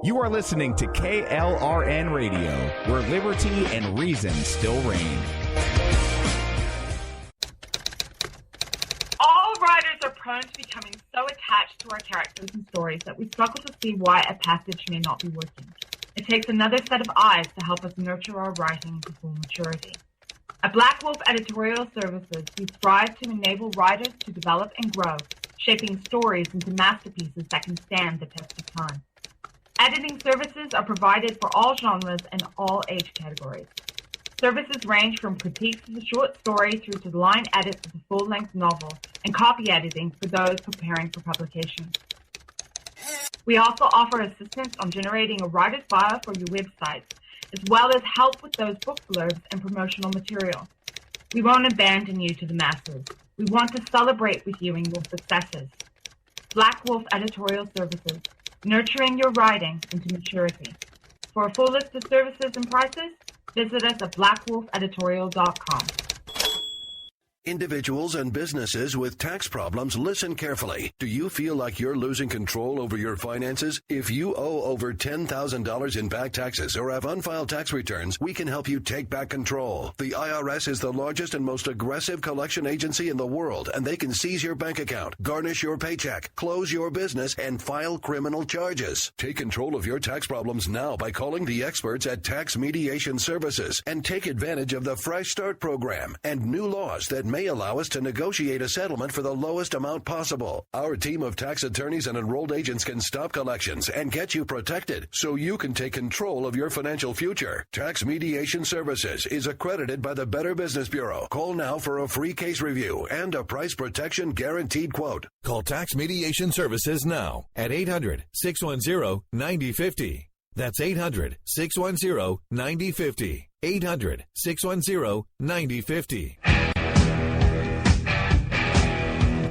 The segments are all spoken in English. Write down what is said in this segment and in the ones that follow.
You are listening to KLRN Radio, where liberty and reason still reign. All writers are prone to becoming so attached to our characters and stories that we struggle to see why a passage may not be working. It takes another set of eyes to help us nurture our writing to full maturity. At Black Wolf Editorial Services, we strive to enable writers to develop and grow, shaping stories into masterpieces that can stand the test of time. Editing services are provided for all genres and all age categories. Services range from critiques of the short story through to the line edits of the full-length novel and copy editing for those preparing for publication. We also offer assistance on generating a writer's bio for your websites, as well as help with those book blurbs and promotional material. We won't abandon you to the masses. We want to celebrate with you in your successes. Black Wolf Editorial Services, nurturing your writing into maturity. For a full list of services and prices, visit us at blackwolfeditorial.com. Individuals and businesses with tax problems, listen carefully. Do you feel like you're losing control over your finances? If you owe over $10,000 in back taxes or have unfiled tax returns, we can help you take back control. The IRS is the largest and most aggressive collection agency in the world, and they can seize your bank account, garnish your paycheck, close your business, and file criminal charges. Take control of your tax problems now by calling the experts at Tax Mediation Services and take advantage of the Fresh Start program and new laws that may allow us to negotiate a settlement for the lowest amount possible. Our team of tax attorneys and enrolled agents can stop collections and get you protected so you can take control of your financial future. Tax Mediation Services is accredited by the Better Business Bureau. Call now for a free case review and a price protection guaranteed quote. Call Tax Mediation Services now at 800-610-9050. That's 800-610-9050. 800-610-9050.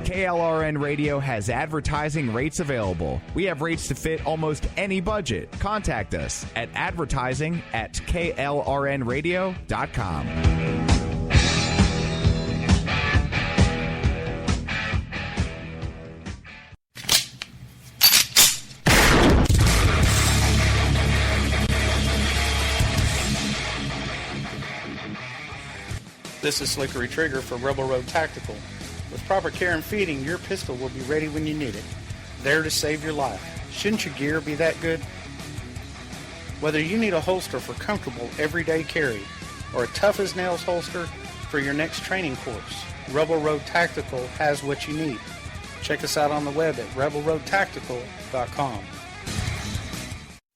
KLRN Radio has advertising rates available. We have rates to fit almost any budget. Contact us at advertising@klrnradio.com. This is Slickery Trigger for Rebel Road Tactical. With proper care and feeding, your pistol will be ready when you need it, there to save your life. Shouldn't your gear be that good? Whether you need a holster for comfortable everyday carry or a tough-as-nails holster for your next training course, Rebel Road Tactical has what you need. Check us out on the web at rebelroadtactical.com.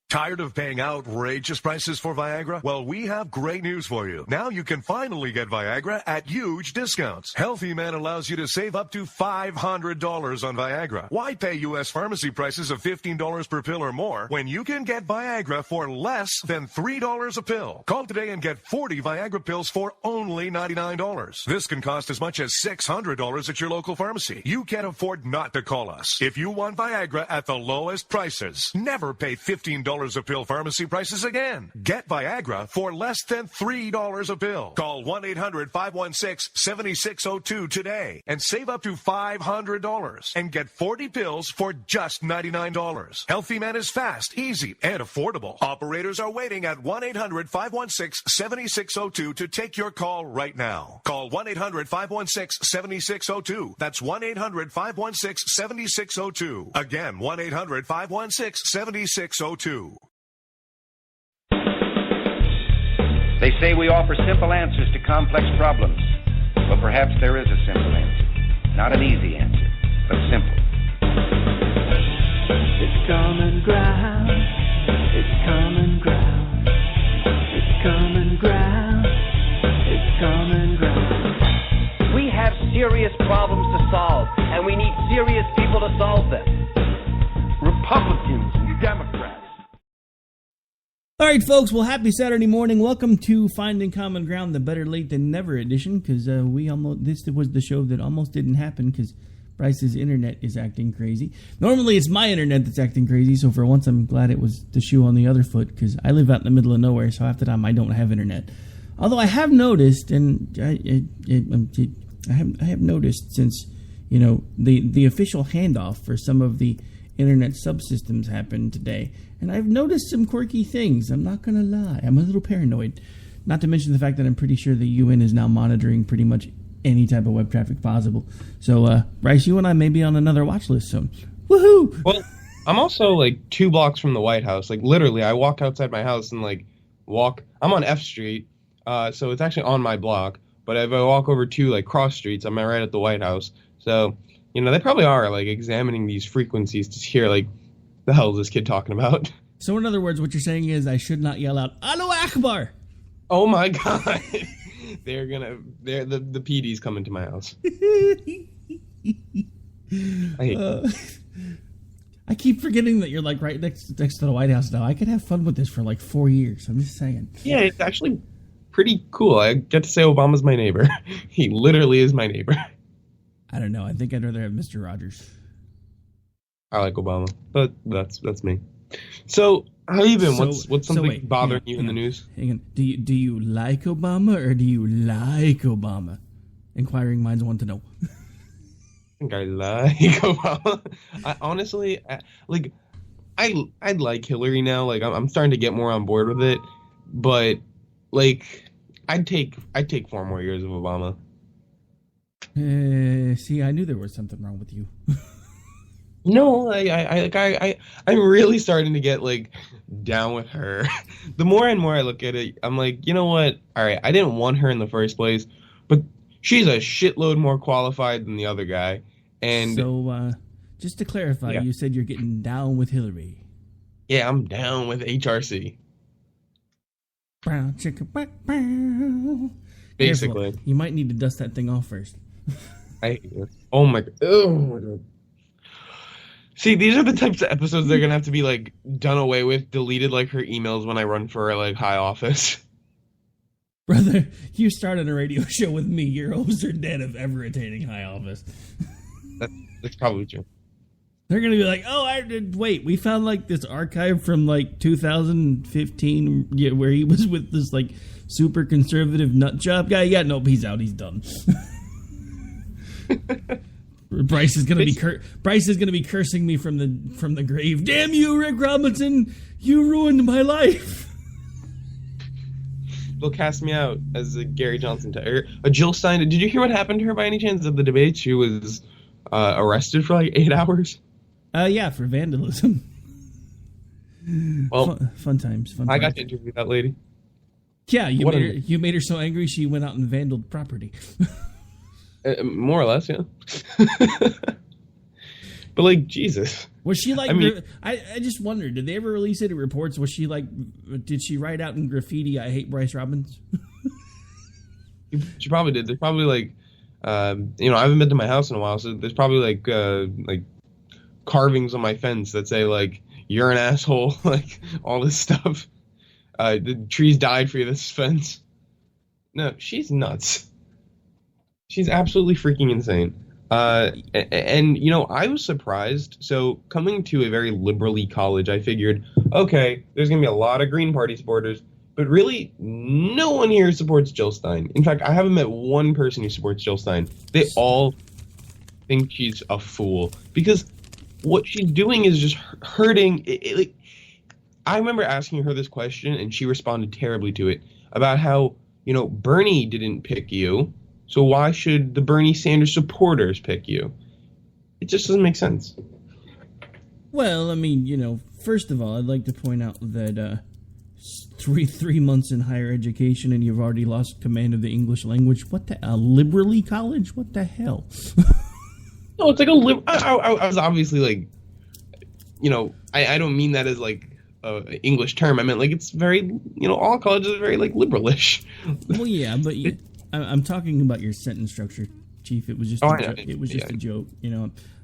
Tired of paying outrageous prices for Viagra? Well, we have great news for you. Now you can finally get Viagra at huge discounts. Healthy Man allows you to save up to $500 on Viagra. Why pay U.S. pharmacy prices of $15 per pill or more when you can get Viagra for less than $3 a pill? Call today and get 40 Viagra pills for only $99. This can cost as much as $600 at your local pharmacy. You can't afford not to call us. If you want Viagra at the lowest prices, never pay $15 a pill pharmacy prices again. Get Viagra for less than $3 a pill. Call 1-800-516-7602 today and save up to $500 and get 40 pills for just $99. Healthy Man is fast, easy, and affordable. Operators are waiting at 1-800-516-7602 to take your call right now. Call 1-800-516-7602. That's 1-800-516-7602. Again, 1-800-516-7602. They say we offer simple answers to complex problems. Well, perhaps there is a simple answer. Not an easy answer, but simple. It's common ground. It's common ground. It's common ground. It's common ground. We have serious problems to solve, and we need serious people to solve them. Republicans and Democrats. All right, folks. Well, happy Saturday morning. Welcome to Finding Common Ground, the Better Late Than Never edition, because this was the show that almost didn't happen because Bryce's internet is acting crazy. Normally, it's my internet that's acting crazy, so for once, I'm glad it was the shoe on the other foot because I live out in the middle of nowhere, so half the time I don't have internet. Although I have noticed, and I have noticed since the official handoff for some of the internet subsystems happened today, and I've noticed some quirky things. I'm not going to lie. I'm a little paranoid. Not to mention the fact that I'm pretty sure the UN is now monitoring pretty much any type of web traffic possible. So, Bryce, you and I may be on another watch list soon. Woohoo! Well, I'm also, like, 2 blocks from the White House. Like, literally, I walk outside my house and, like, I'm on F Street, so it's actually on my block. But if I walk over 2, like, cross streets, I'm right at the White House. So, you know, they probably are, like, examining these frequencies to hear, like, the hell is this kid talking about? So, in other words, what you're saying is I should not yell out, Allahu Akbar! Oh, my God. The PD's coming to my house. I hate I keep forgetting that you're, like, right next to the White House now. I could have fun with this for, like, 4 years. I'm just saying. Yeah, it's actually pretty cool. I get to say Obama's my neighbor. He literally is my neighbor. I don't know. I think I'd rather have Mr. Rogers. I like Obama, but that's me. So, how you been? What's something bothering you in the news? Hang on. Do you like Obama or do you like Obama? Inquiring minds want to know. I think I like Obama. I like Hillary now. Like, I'm starting to get more on board with it, but like, I'd take 4 more years of Obama. See, I knew there was something wrong with you. No, I'm really starting to get, like, down with her. The more and more I look at it, I'm like, you know what? All right, I didn't want her in the first place, but she's a shitload more qualified than the other guy. And so, just to clarify, You said you're getting down with Hillary. Yeah, I'm down with HRC. Brown chicken, brown. Basically. Careful. You might need to dust that thing off first. Oh my God. See, these are the types of episodes they're going to have to be, like, done away with, deleted like her emails when I run for, like, high office. Brother, you started a radio show with me. Your hopes are dead of ever attaining high office. That's probably true. They're going to be like, wait, we found, like, this archive from, like, 2015 where he was with this, like, super conservative nut job guy. Yeah, nope, he's out. He's done. Bryce is going to be cursing me from the grave. Damn you, Rick Robinson! You ruined my life. They'll cast me out as a Gary Johnson a Jill Stein. Did you hear what happened to her by any chance at the debate? She was arrested for like 8 hours. Yeah, for vandalism. Well, fun times. I got to interview that lady. Yeah, you made her so angry she went out and vandalized property. More or less, yeah. But, like, Jesus. Was she like... I just wondered, did they ever release any reports? Was she like... Did she write out in graffiti, I hate Bryce Robbins? She probably did. There's probably, like... I haven't been to my house in a while, so there's probably, like carvings on my fence that say, like, you're an asshole, like, all this stuff. The trees died for this fence. No, she's nuts. She's absolutely freaking insane. And, I was surprised. So, coming to a very liberal-y college, I figured, okay, there's going to be a lot of Green Party supporters, but really, no one here supports Jill Stein. In fact, I haven't met one person who supports Jill Stein. They all think she's a fool. Because what she's doing is just hurting... I remember asking her this question, and she responded terribly to it, about how, Bernie didn't pick you, so why should the Bernie Sanders supporters pick you? It just doesn't make sense. Well, I mean, first of all, I'd like to point out that 3 months in higher education and you've already lost command of the English language. What the... A liberally college? What the hell? No, it's like a I was obviously like, I don't mean that as like an English term. I meant like it's very, all colleges are very like liberalish. Well, yeah, but I'm talking about your sentence structure, Chief. It was just a joke.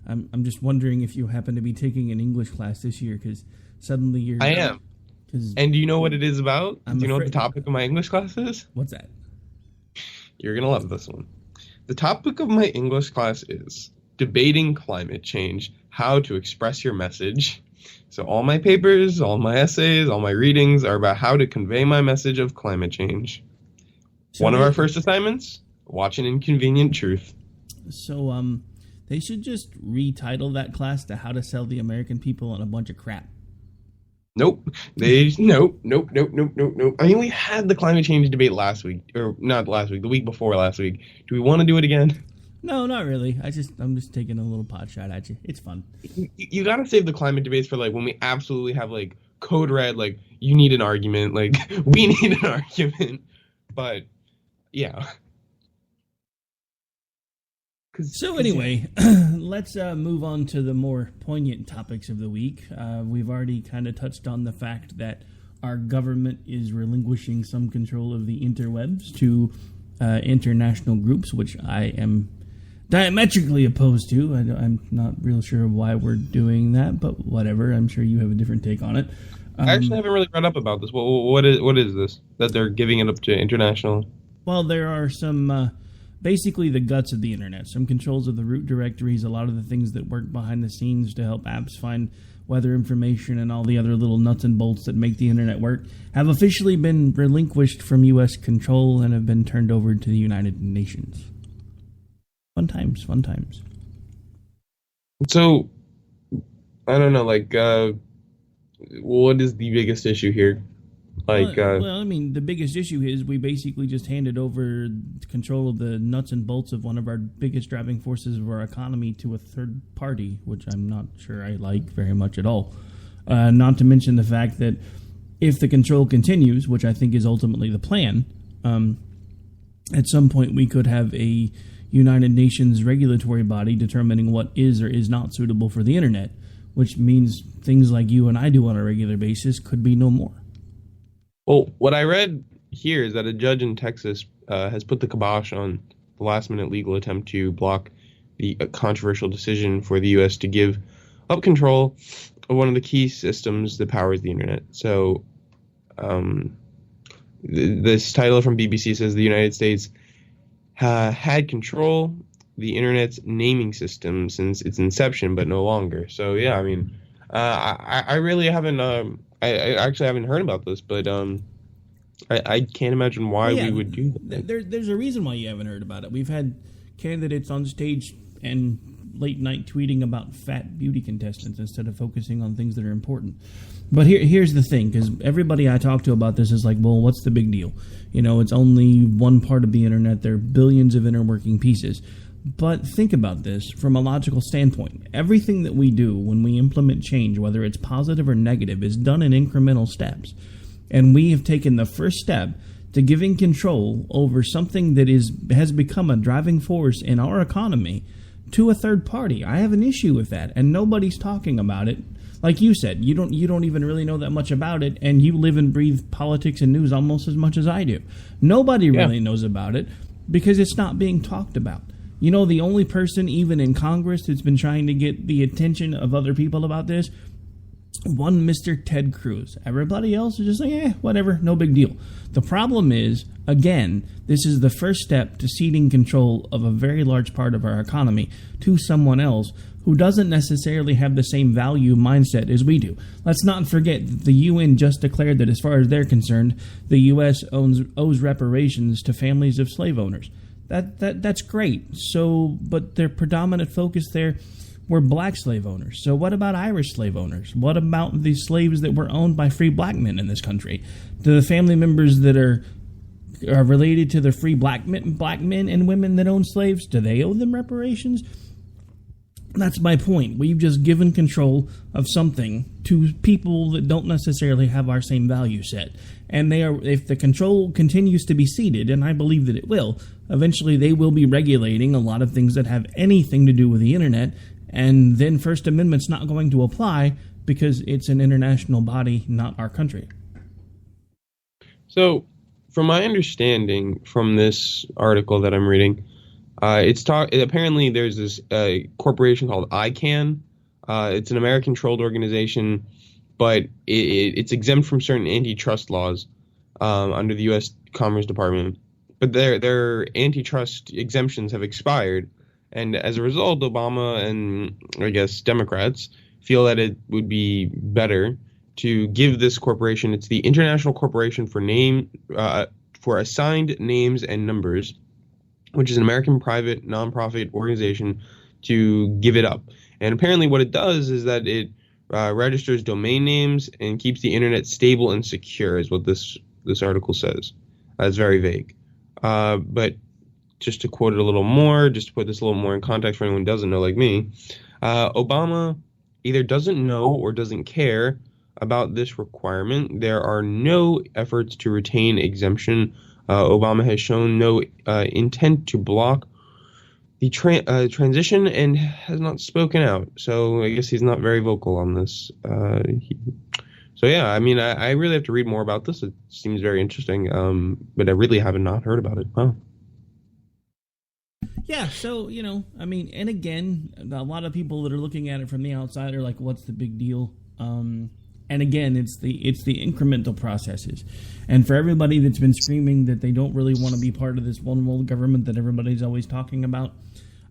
I'm just wondering if you happen to be taking an English class this year because suddenly you're... I am. And do you know what it is about? Do you know what the topic of my English class is? What's that? You're going to love this one. The topic of my English class is debating climate change, how to express your message. So all my papers, all my essays, all my readings are about how to convey my message of climate change. So one of our first assignments, watch an Inconvenient Truth. So, They should just retitle that class to How to Sell the American People on a Bunch of Crap. Nope. Nope. I mean, we had the climate change debate last week, or not last week, the week before last week. Do we want to do it again? No, not really. I'm just taking a little pot shot at you. It's fun. You got to save the climate debates for like when we absolutely have like code red, like you need an argument, like we need an argument. But yeah. So anyway, let's move on to the more poignant topics of the week. We've already kind of touched on the fact that our government is relinquishing some control of the interwebs to international groups, which I am diametrically opposed to. I'm not real sure why we're doing that, but whatever. I'm sure you have a different take on it. I actually haven't really read up about this. What is this that they're giving it up to international? Well, there are some... basically the guts of the internet, some controls of the root directories, a lot of the things that work behind the scenes to help apps find weather information and all the other little nuts and bolts that make the internet work, have officially been relinquished from U.S. control and have been turned over to the United Nations. Fun times. So, I don't know, like, what is the biggest issue here? Like, well, I mean, the biggest issue is we basically just handed over control of the nuts and bolts of one of our biggest driving forces of our economy to a third party, which I'm not sure I like very much at all. Not to mention the fact that if the control continues, which I think is ultimately the plan, at some point we could have a United Nations regulatory body determining what is or is not suitable for the internet, which means things like you and I do on a regular basis could be no more. Well, what I read here is that a judge in Texas has put the kibosh on the last-minute legal attempt to block the controversial decision for the U.S. to give up control of one of the key systems that powers the internet. So this title from BBC says the United States had control the internet's naming system since its inception, but no longer. So, yeah, I mean, I really haven't... I actually haven't heard about this, but I can't imagine why we would do that. There's a reason why you haven't heard about it. We've had candidates on stage and late night tweeting about fat beauty contestants instead of focusing on things that are important. But here's the thing, because everybody I talk to about this is like, well, what's the big deal? You know, it's only one part of the internet. There are billions of interworking pieces. But think about this from a logical standpoint. Everything that we do when we implement change, whether it's positive or negative, is done in incremental steps. And we have taken the first step to giving control over something that has become a driving force in our economy to a third party. I have an issue with that, and nobody's talking about it. Like you said, you don't even really know that much about it, and you live and breathe politics and news almost as much as I do. Nobody really knows about it because it's not being talked about. You know, the only person, even in Congress, that's been trying to get the attention of other people about this, one Mr. Ted Cruz. Everybody else is just like, whatever, no big deal. The problem is, again, this is the first step to ceding control of a very large part of our economy to someone else who doesn't necessarily have the same value mindset as we do. Let's not forget that the UN just declared that as far as they're concerned, the U.S. owes reparations to families of slave owners. That's great. So, but their predominant focus there were black slave owners. So what about Irish slave owners? What about the slaves that were owned by free black men in this country? Do the family members that are related to the free black men and women that own slaves, do they owe them reparations? That's my point. We've just given control of something to people that don't necessarily have our same value set. And if the control continues to be ceded, and I believe that it will, eventually they will be regulating a lot of things that have anything to do with the internet, and then First Amendment's not going to apply because it's an international body, not our country. So, from my understanding from this article that I'm reading, apparently there's this corporation called ICANN. It's an American-controlled organization, but it's exempt from certain antitrust laws under the U.S. Commerce Department. But their antitrust exemptions have expired, and as a result, Obama and, I guess, Democrats feel that it would be better to give this corporation, it's the International Corporation for Assigned Names and Numbers, which is an American private nonprofit organization to give it up. And apparently what it does is that it registers domain names and keeps the internet stable and secure, is what this article says. It's very vague. But just to quote it a little more, just to put this a little more in context for anyone who doesn't know like me, Obama either doesn't know or doesn't care about this requirement. There are no efforts to retain exemption. Obama has shown no intent to block the transition and has not spoken out. So I guess he's not very vocal on this. So yeah, I mean, I really have to read more about this. It seems very interesting, but I really haven't not heard about it. Wow. Yeah, so, I mean, and again, a lot of people that are looking at it from the outside are like, what's the big deal? And again, it's the incremental processes. And for everybody that's been screaming that they don't really want to be part of this one world government that everybody's always talking about,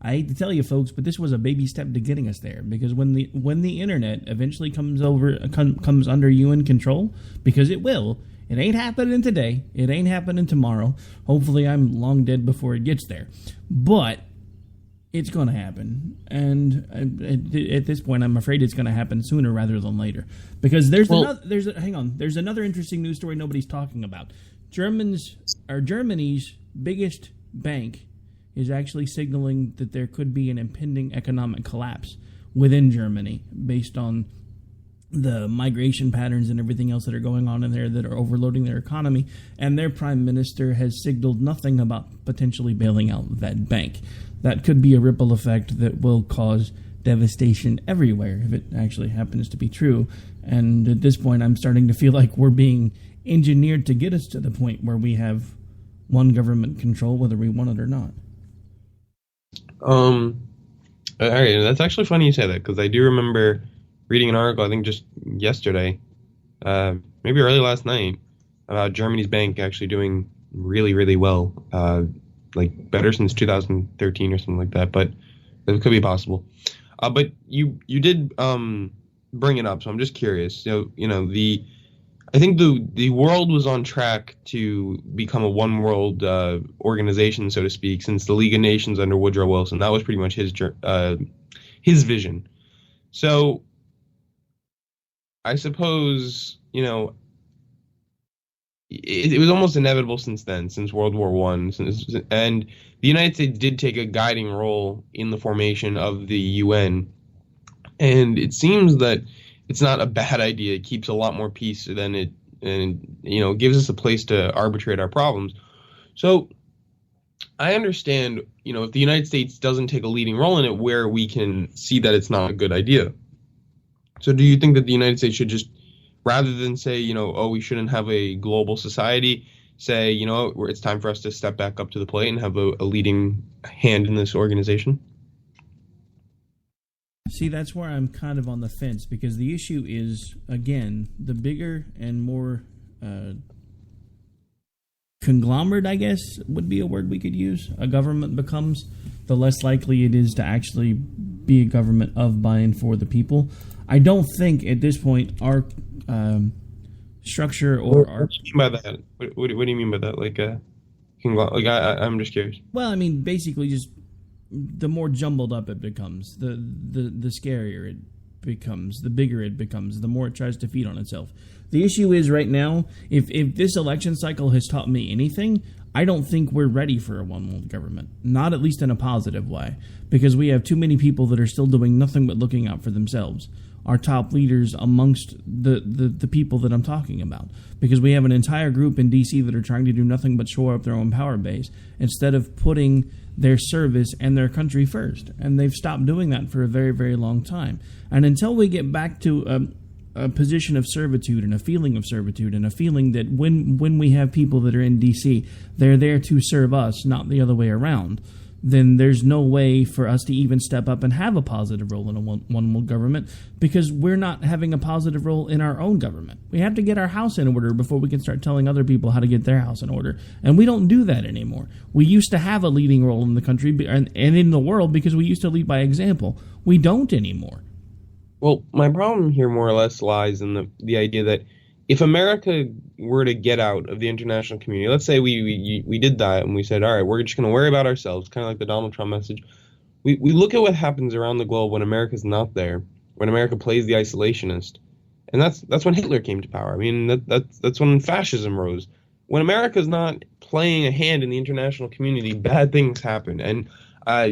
I hate to tell you folks, but this was a baby step to getting us there. Because when the internet eventually comes under UN control, because it will, it ain't happening today, it ain't happening tomorrow. Hopefully I'm long dead before it gets there. But it's going to happen. And at this point, I'm afraid it's going to happen sooner rather than later. Because there's another interesting news story nobody's talking about. Germany's biggest bank is actually signaling that there could be an impending economic collapse within Germany based on the migration patterns and everything else that are going on in there that are overloading their economy. And their prime minister has signaled nothing about potentially bailing out that bank. That could be a ripple effect that will cause devastation everywhere if it actually happens to be true. And at this point, I'm starting to feel like we're being engineered to get us to the point where we have one government control, whether we want it or not. All right, that's actually funny you say that, because I do remember reading an article, I think just yesterday, maybe early last night, about Germany's bank actually doing really, really well, like better since 2013 or something like that, but it could be possible. But you did bring it up, so I'm just curious. I think the world was on track to become a one world organization, so to speak, since the League of Nations under Woodrow Wilson. That was pretty much his vision. So I suppose, it was almost inevitable since then, since World War I, and the United States did take a guiding role in the formation of the UN, and it seems that it's not a bad idea. It keeps a lot more peace than it, and gives us a place to arbitrate our problems. So I understand, if the United States doesn't take a leading role in it, where we can see that it's not a good idea. So do you think that the United States should just, rather than say, we shouldn't have a global society, say, it's time for us to step back up to the plate and have a leading hand in this organization? See, that's where I'm kind of on the fence, because the issue is, again, the bigger and more conglomerate, I guess, would be a word we could use, a government becomes, the less likely it is to actually be a government of, by, and for the people. I don't think at this point our structure or our... What do you mean by that? What do you mean by that? I'm just curious. Well, I mean, basically just the more jumbled up it becomes, the scarier it becomes, the bigger it becomes, the more it tries to feed on itself. The issue is right now, if this election cycle has taught me anything, I don't think we're ready for a one-world government. Not at least in a positive way. Because we have too many people that are still doing nothing but looking out for themselves. Our top leaders amongst the people that I'm talking about. Because we have an entire group in D.C. that are trying to do nothing but shore up their own power base instead of putting their service and their country first. And they've stopped doing that for a very, very long time. And until we get back to a position of servitude and a feeling of servitude and a feeling that when we have people that are in D.C., they're there to serve us, not the other way around, then there's no way for us to even step up and have a positive role in a one-world government, because we're not having a positive role in our own government. We have to get our house in order before we can start telling other people how to get their house in order. And we don't do that anymore. We used to have a leading role in the country and in the world because we used to lead by example. We don't anymore. Well, my problem here more or less lies in the idea that if America were to get out of the international community, let's say we did that and we said, all right, we're just going to worry about ourselves, kind of like the Donald Trump message. we look at what happens around the globe when America's not there, when America plays the isolationist, and that's when Hitler came to power. I mean, that's when fascism rose. When America's not playing a hand in the international community, bad things happen. And I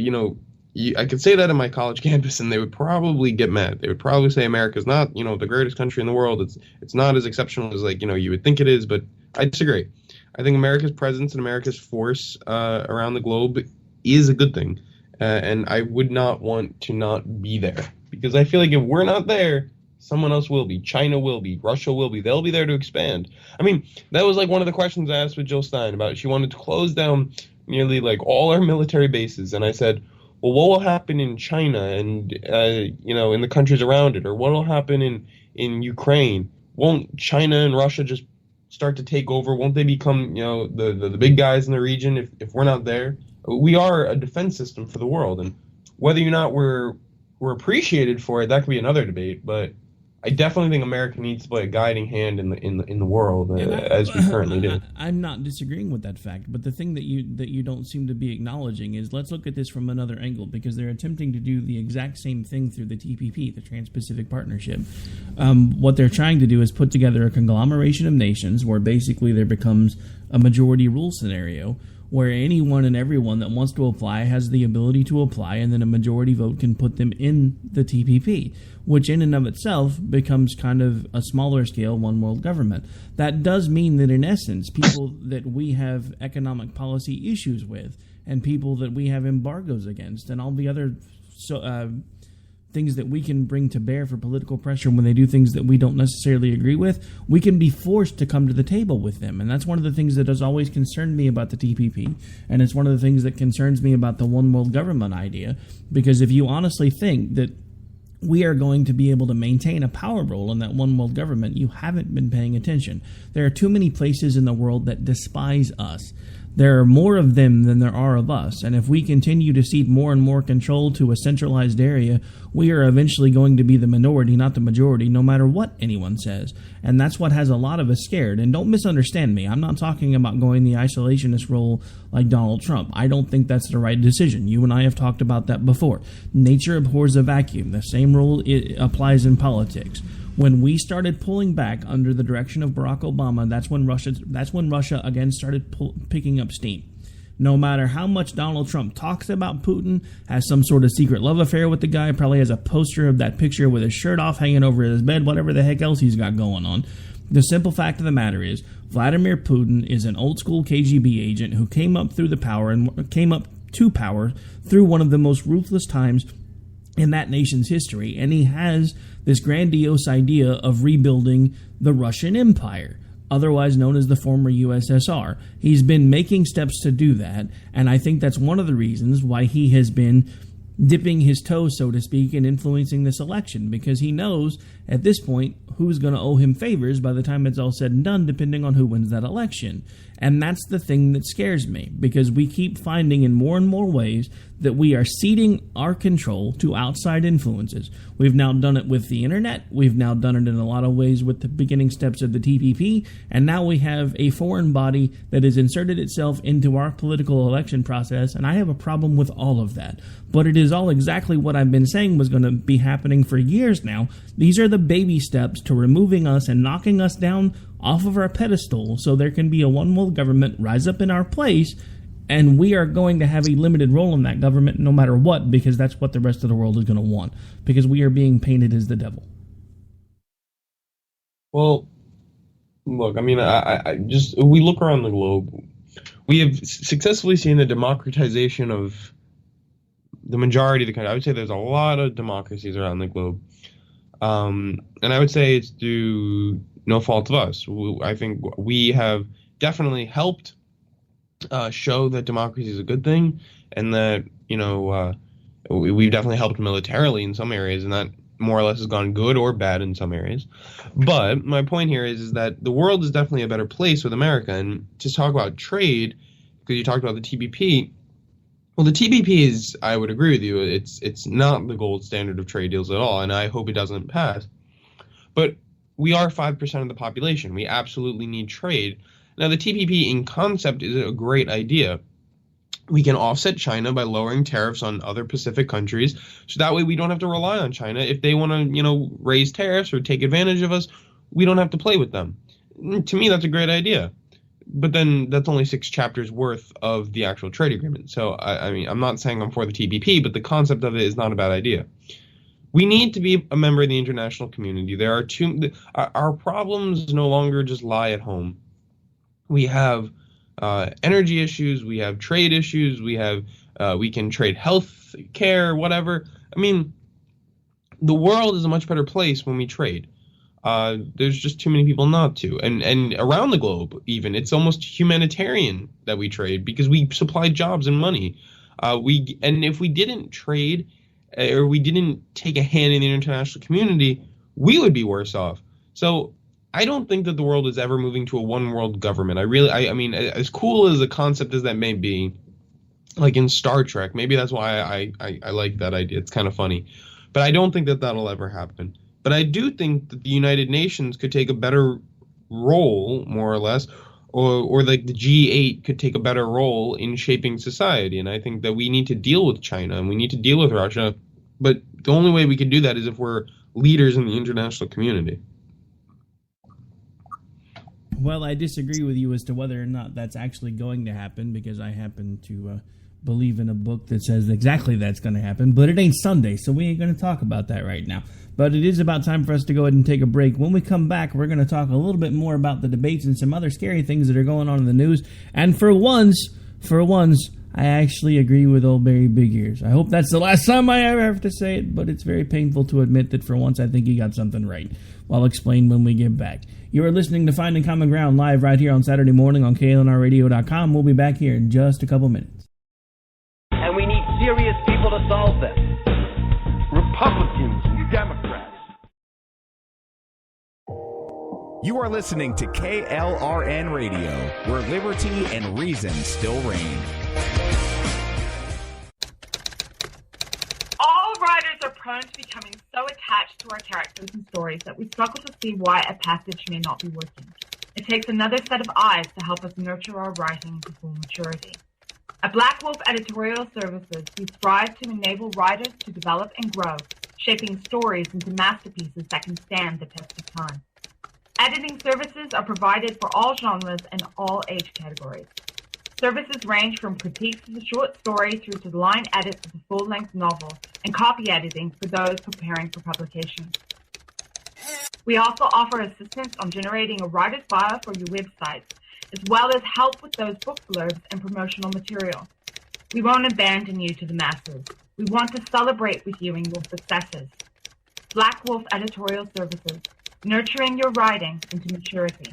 could say that in my college campus, and they would probably get mad. They would probably say America's not, the greatest country in the world. It's not as exceptional as you would think it is. But I disagree. I think America's presence and America's force around the globe is a good thing, and I would not want to not be there, because I feel like if we're not there, someone else will be. China will be. Russia will be. They'll be there to expand. I mean, that was one of the questions I asked with Jill Stein about. She wanted to close down nearly all our military bases, and I said, well, what will happen in China and in the countries around it, or what will happen in Ukraine? Won't China and Russia just start to take over? Won't they become the big guys in the region if we're not there? We are a defense system for the world, and whether or not we're appreciated for it, that could be another debate. But I definitely think America needs to play a guiding hand in the world as we currently do. I'm not disagreeing with that fact, but the thing that you don't seem to be acknowledging is, let's look at this from another angle, because they're attempting to do the exact same thing through the TPP, the Trans-Pacific Partnership. What they're trying to do is put together a conglomeration of nations where basically there becomes a majority rule scenario, where anyone and everyone that wants to apply has the ability to apply, and then a majority vote can put them in the TPP, which in and of itself becomes kind of a smaller scale one world government. That does mean that in essence, people that we have economic policy issues with, and people that we have embargoes against, and all the other things that we can bring to bear for political pressure when they do things that we don't necessarily agree with, we can be forced to come to the table with them. And that's one of the things that has always concerned me about the TPP, and it's one of the things that concerns me about the one world government idea, because if you honestly think that we are going to be able to maintain a power role in that one world government, you haven't been paying attention. There are too many places in the world that despise us. There are more of them than there are of us, and if we continue to cede more and more control to a centralized area, we are eventually going to be the minority, not the majority, no matter what anyone says. And that's what has a lot of us scared. And don't misunderstand me. I'm not talking about going the isolationist role like Donald Trump. I don't think that's the right decision. You and I have talked about that before. Nature abhors a vacuum. The same rule applies in politics. When we started pulling back under the direction of Barack Obama, that's when Russia again started picking up steam. No matter how much Donald Trump talks about Putin, has some sort of secret love affair with the guy, probably has a poster of that picture with his shirt off hanging over his bed, whatever the heck else he's got going on. The simple fact of the matter is, Vladimir Putin is an old school KGB agent who came up to power through one of the most ruthless times in that nation's history, and he has this grandiose idea of rebuilding the Russian Empire, otherwise known as the former USSR. He's been making steps to do that, and I think that's one of the reasons why he has been dipping his toes, so to speak, in influencing this election, because he knows at this point who's going to owe him favors by the time it's all said and done, depending on who wins that election. And that's the thing that scares me, because we keep finding in more and more ways that we are ceding our control to outside influences. We've now done it with the internet. We've now done it in a lot of ways with the beginning steps of the TPP. And now we have a foreign body that has inserted itself into our political election process. And I have a problem with all of that. But it is all exactly what I've been saying was going to be happening for years now. These are the baby steps to removing us and knocking us down off of our pedestal so there can be a one world government rise up in our place, and we are going to have a limited role in that government no matter what, because that's what the rest of the world is going to want, because we are being painted as the devil. Well, look, I mean, we look around the globe, we have successfully seen the democratization of the majority of the country. I would say there's a lot of democracies around the globe. And I would say it's due no fault of us. I think we have definitely helped show that democracy is a good thing, and that, we've definitely helped militarily in some areas, and that more or less has gone good or bad in some areas. But my point here is that the world is definitely a better place with America. And to talk about trade, because you talked about the TPP, well, the TPP is, I would agree with you, it's not the gold standard of trade deals at all, and I hope it doesn't pass. But we are 5% of the population. We absolutely need trade. Now, the TPP in concept is a great idea, We can offset China by lowering tariffs on other Pacific countries, so that way we don't have to rely on China. If they want to, raise tariffs or take advantage of us, we don't have to play with them. To me, that's a great idea. But then that's only 6 chapters worth of the actual trade agreement. So, I mean, I'm not saying I'm for the TPP, but the concept of it is not a bad idea. We need to be a member of the international community. Our problems no longer just lie at home. We have energy issues, we have trade issues, we can trade health care, whatever. I mean, the world is a much better place when we trade. There's just too many people not to. And around the globe, even, it's almost humanitarian that we trade because we supply jobs and money. And if we didn't trade or we didn't take a hand in the international community, we would be worse off. So I don't think that the world is ever moving to a one world government. I mean, as cool as a concept as that may be, like in Star Trek, maybe that's why I like that idea. It's kind of funny. But I don't think that that'll ever happen. But I do think that the United Nations could take a better role, more or less, or like the G8 could take a better role in shaping society. And I think that we need to deal with China and we need to deal with Russia. But the only way we can do that is if we're leaders in the international community. Well, I disagree with you as to whether or not that's actually going to happen, because I happen to believe in a book that says exactly that's going to happen. But it ain't Sunday, so we ain't going to talk about that right now. But it is about time for us to go ahead and take a break. When we come back, we're going to talk a little bit more about the debates and some other scary things that are going on in the news. And for once, I actually agree with old Barry Big Ears. I hope that's the last time I ever have to say it, but it's very painful to admit that for once I think he got something right. I'll explain when we get back. You are listening to Finding Common Ground live right here on Saturday morning on KLNRradio.com. We'll be back here in just a couple minutes. And we need serious people to solve this. Republicans and Democrats. You are listening to KLRN Radio, where liberty and reason still reign. All writers are prone to becoming so attached to our characters and stories that we struggle to see why a passage may not be working. It takes another set of eyes to help us nurture our writing to full maturity. At Black Wolf Editorial Services, we strive to enable writers to develop and grow, shaping stories into masterpieces that can stand the test of time. Editing services are provided for all genres and all age categories. Services range from critiques of the short story through to the line edits of the full-length novel and copy editing for those preparing for publication. We also offer assistance on generating a writer's bio for your websites, as well as help with those book blurbs and promotional material. We won't abandon you to the masses. We want to celebrate with you in your successes. Black Wolf Editorial Services, nurturing your writing into maturity.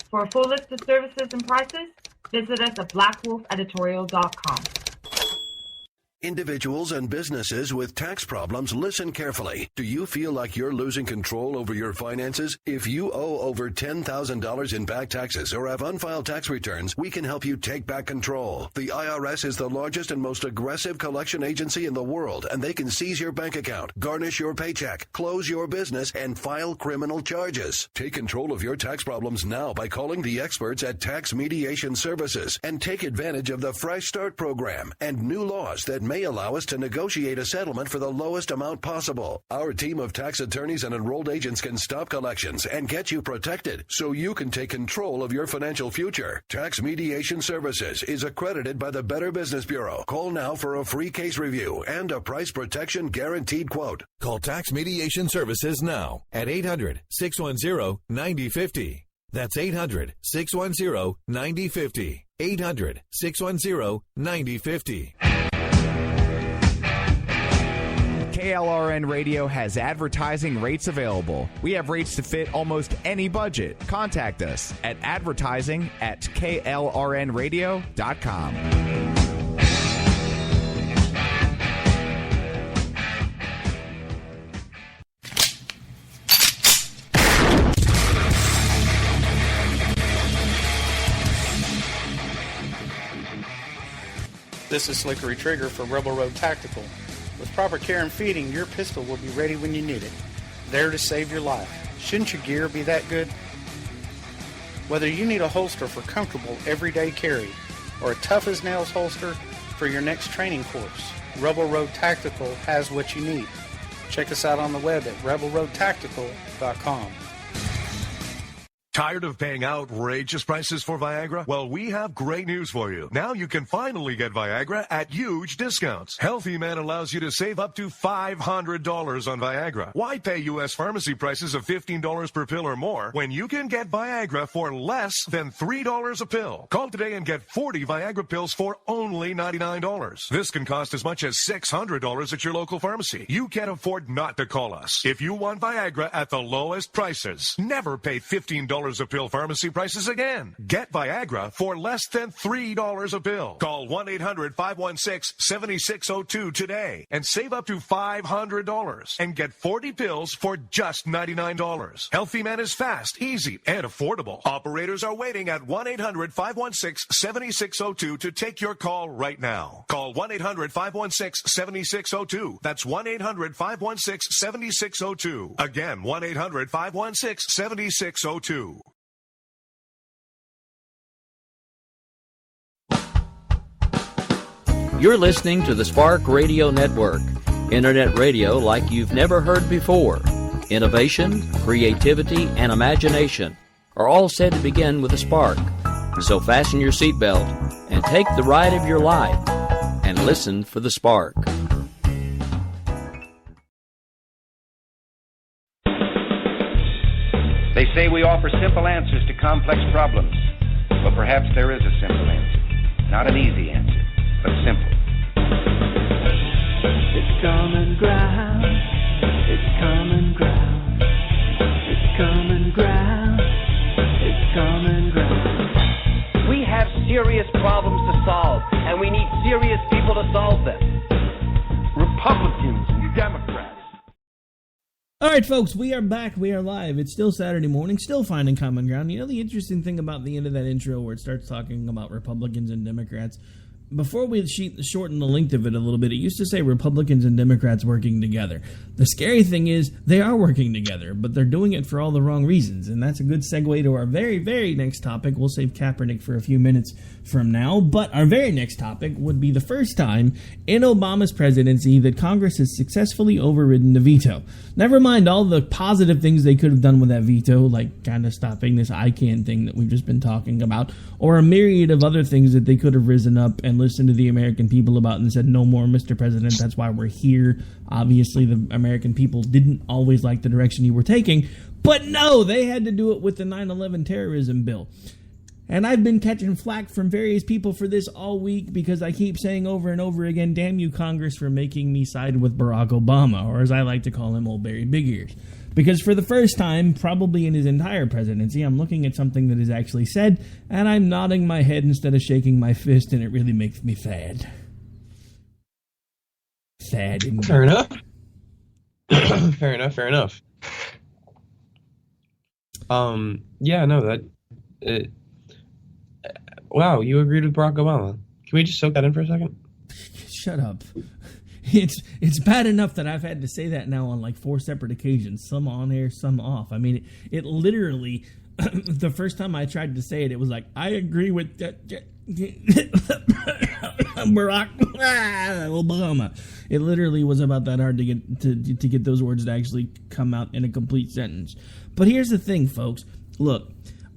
For a full list of services and prices, visit us at blackwolfeditorial.com. Individuals and businesses with tax problems, listen carefully. Do you feel like you're losing control over your finances? If you owe over $10,000 in back taxes or have unfiled tax returns, we can help you take back control. The IRS is the largest and most aggressive collection agency in the world, and they can seize your bank account, garnish your paycheck, close your business, and file criminal charges. Take control of your tax problems now by calling the experts at Tax Mediation Services and take advantage of the Fresh Start program and new laws that may allow us to negotiate a settlement for the lowest amount possible. Our team of tax attorneys and enrolled agents can stop collections and get you protected so you can take control of your financial future. Tax Mediation Services is accredited by the Better Business Bureau. Call now for a free case review and a price protection guaranteed quote. Call Tax Mediation Services now at 800-610-9050. That's 800-610-9050. 800-610-9050. KLRN Radio has advertising rates available. We have rates to fit almost any budget. Contact us at advertising@klrnradio.com. This is Slickery Trigger for Rebel Road Tactical. With proper care and feeding, your pistol will be ready when you need it, there to save your life. Shouldn't your gear be that good? Whether you need a holster for comfortable everyday carry or a tough-as-nails holster for your next training course. Rebel Road Tactical has what you need. Check us out on the web at rebelroadtactical.com. Tired of paying outrageous prices for Viagra? Well, we have great news for you. Now you can finally get Viagra at huge discounts. Healthy Man allows you to save up to $500 on Viagra. Why pay U.S. pharmacy prices of $15 per pill or more when you can get Viagra for less than $3 a pill? Call today and get 40 Viagra pills for only $99. This can cost as much as $600 at your local pharmacy. You can't afford not to call us. If you want Viagra at the lowest prices, never pay $15 a pill pharmacy prices again. Get Viagra for less than $3 a pill. Call 1-800-516-7602 today and save up to $500 and get 40 pills for just $99. Healthy Man is fast, easy, and affordable. Operators are waiting at 1-800-516-7602 to take your call right now. Call 1-800-516-7602. That's 1-800-516-7602. Again, 1-800-516-7602. You're listening to the Spark Radio Network, internet radio like you've never heard before. Innovation, creativity, and imagination are all said to begin with a spark. So fasten your seatbelt and take the ride of your life and listen for the spark. They say we offer simple answers to complex problems, but perhaps there is a simple answer. Not an easy answer, but simple. It's common ground. It's common ground. It's common ground. It's common ground. We have serious problems to solve, and we need serious people to solve them. Republicans and Democrats. All right, folks, we are back. We are live. It's still Saturday morning, still finding common ground. You know the interesting thing about the end of that intro where it starts talking about Republicans and Democrats? Before we shorten the length of it a little bit, it used to say Republicans and Democrats working together. The scary thing is they are working together, but they're doing it for all the wrong reasons. And that's a good segue to our very, very next topic. We'll save Kaepernick for a few minutes from now. But our very next topic would be the first time in Obama's presidency that Congress has successfully overridden the veto. Never mind all the positive things they could have done with that veto, like kind of stopping this ICANN thing that we've just been talking about, or a myriad of other things that they could have risen up and listened to the American people about and said, no more, Mr. President, that's why we're here. Obviously, the American people didn't always like the direction you were taking, but no, they had to do it with the 9/11 terrorism bill. And I've been catching flack from various people for this all week because I keep saying over and over again, damn you, Congress, for making me side with Barack Obama, or as I like to call him, Old Barry Big Ears. Because for the first time, probably in his entire presidency, I'm looking at something that is actually said, and I'm nodding my head instead of shaking my fist, and it really makes me sad. Sad. Fair enough. Fair enough. Yeah, no, wow, you agreed with Barack Obama. Can we just soak that in for a second? Shut up. It's bad enough that I've had to say that now on like 4 separate occasions, some on air, some off. I mean, it literally, the first time I tried to say it, it was like, I agree with Barack Obama. It literally was about that hard to get those words to actually come out in a complete sentence. But here's the thing, folks. Look,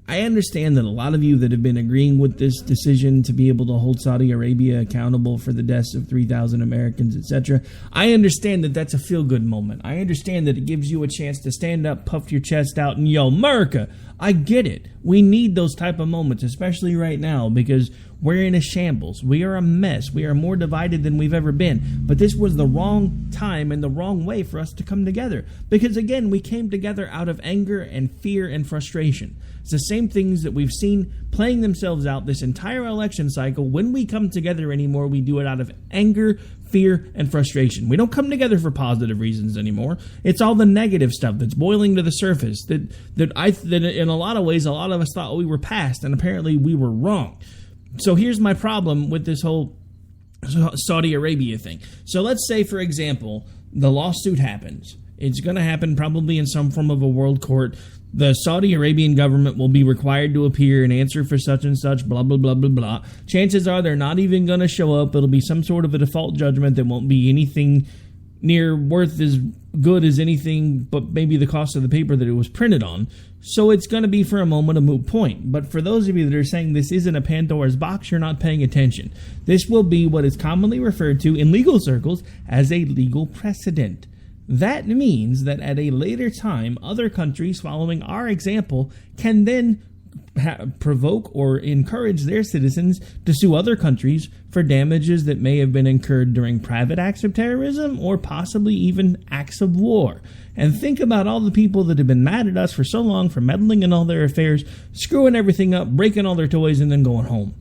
I understand that a lot of you that have been agreeing with this decision to be able to hold Saudi Arabia accountable for the deaths of 3,000 Americans, etc., I understand that that's a feel-good moment. I understand that it gives you a chance to stand up, puff your chest out, and yell, America! I get it. We need those type of moments, especially right now, because we're in a shambles. We are a mess. We are more divided than we've ever been. But this was the wrong time and the wrong way for us to come together. Because, again, we came together out of anger and fear and frustration. It's the same things that we've seen playing themselves out this entire election cycle. When we come together anymore, we do it out of anger, fear, and frustration. We don't come together for positive reasons anymore. It's all the negative stuff that's boiling to the surface that in a lot of ways, a lot of us thought we were past, and apparently we were wrong. So here's my problem with this whole Saudi Arabia thing. So let's say, for example, the lawsuit happens. It's going to happen probably in some form of a world court. The Saudi Arabian government will be required to appear and answer for such and such, blah, blah, blah, blah, blah. Chances are they're not even going to show up. It'll be some sort of a default judgment that won't be anything near worth as good as anything but maybe the cost of the paper that it was printed on. So it's going to be for a moment a moot point. But for those of you that are saying this isn't a Pandora's box, you're not paying attention. This will be what is commonly referred to in legal circles as a legal precedent. That means that at a later time, other countries following our example can then provoke or encourage their citizens to sue other countries for damages that may have been incurred during private acts of terrorism or possibly even acts of war. And think about all the people that have been mad at us for so long for meddling in all their affairs, screwing everything up, breaking all their toys, and then going home.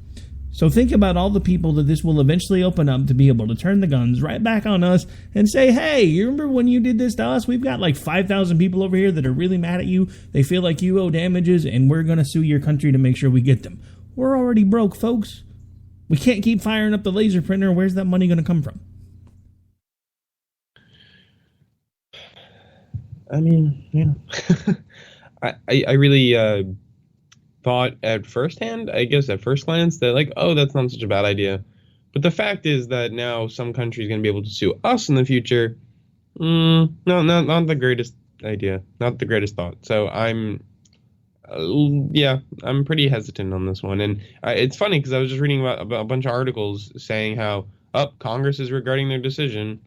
So think about all the people that this will eventually open up to be able to turn the guns right back on us and say, hey, you remember when you did this to us? We've got like 5,000 people over here that are really mad at you. They feel like you owe damages, and we're going to sue your country to make sure we get them. We're already broke, folks. We can't keep firing up the laser printer. Where's that money going to come from? I mean, yeah. I really thought at first glance that like, oh, that's not such a bad idea. But the fact is that now some country is going to be able to sue us in the future. No, not the greatest idea, not the greatest thought. So I'm pretty hesitant on this one. And it's funny because I was just reading about a bunch of articles saying how Congress is regretting their decision.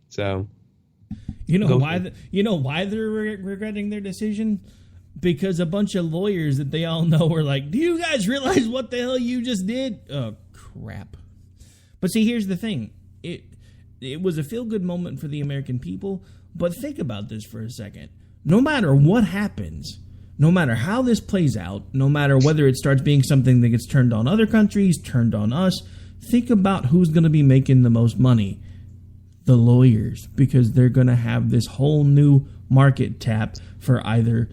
So you know why they're regretting their decision? Because a bunch of lawyers that they all know are like, do you guys realize what the hell you just did? Oh, crap. But see, here's the thing. It was a feel-good moment for the American people, but think about this for a second. No matter what happens, no matter how this plays out, no matter whether it starts being something that gets turned on other countries, turned on us, think about who's going to be making the most money. The lawyers, because they're going to have this whole new market tap for either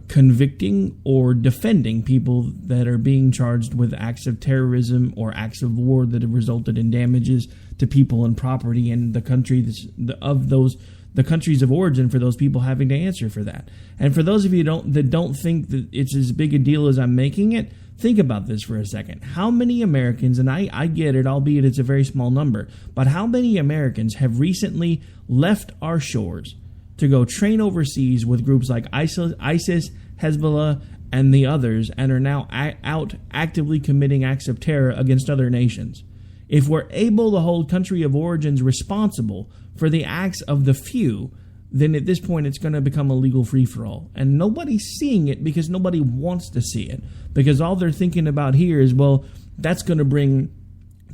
convicting or defending people that are being charged with acts of terrorism or acts of war that have resulted in damages to people and property in the countries the countries of origin for those people having to answer for that. And for those of you that don't think that it's as big a deal as I'm making it, think about this for a second. How many Americans, and I get it, albeit it's a very small number, but how many Americans have recently left our shores to go train overseas with groups like ISIS, Hezbollah, and the others, and are now out actively committing acts of terror against other nations? If we're able to hold country of origins responsible for the acts of the few, then at this point it's going to become a legal free-for-all. And nobody's seeing it because nobody wants to see it. Because all they're thinking about here is, well, that's going to bring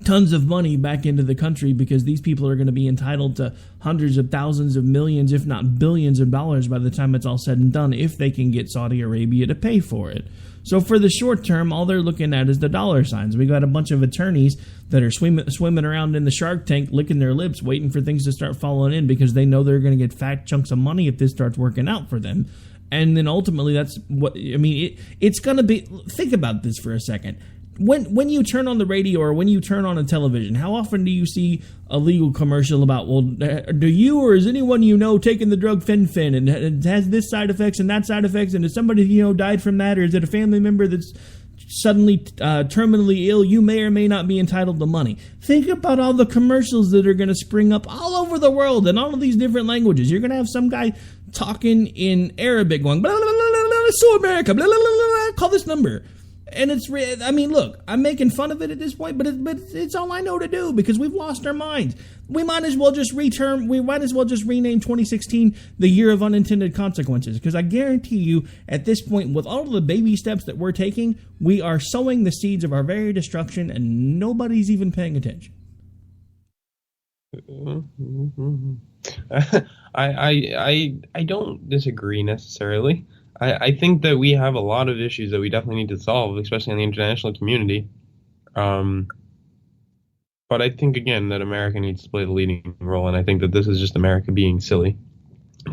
tons of money back into the country because these people are going to be entitled to hundreds of thousands of millions, if not billions of dollars by the time it's all said and done, if they can get Saudi Arabia to pay for it. So for the short term, all they're looking at is the dollar signs. We got a bunch of attorneys that are swimming around in the Shark Tank, licking their lips, waiting for things to start falling in because they know they're going to get fat chunks of money if this starts working out for them. And then ultimately, that's what, I mean, it's going to be, think about this for a second. When you turn on the radio or when you turn on a television, how often do you see a legal commercial about, well, do you or is anyone you know taking the drug Fen-Phen and it has this side effects and that side effects, and is somebody you know died from that, or is it a family member that's suddenly terminally ill? You may or may not be entitled to money. Think about all the commercials that are going to spring up all over the world in all of these different languages. You're going to have some guy talking in Arabic going, blah, blah, blah, blah, blah, so America, blah, blah, blah, blah, call this number. And I mean, look, I'm making fun of it at this point, but it's all I know to do because we've lost our minds. We might as well just rename 2016 the year of unintended consequences, because I guarantee you at this point, with all of the baby steps that we're taking, we are sowing the seeds of our very destruction and nobody's even paying attention. I don't disagree necessarily. I think that we have a lot of issues that we definitely need to solve, especially in the international community. But I think, again, that America needs to play the leading role, and I think that this is just America being silly.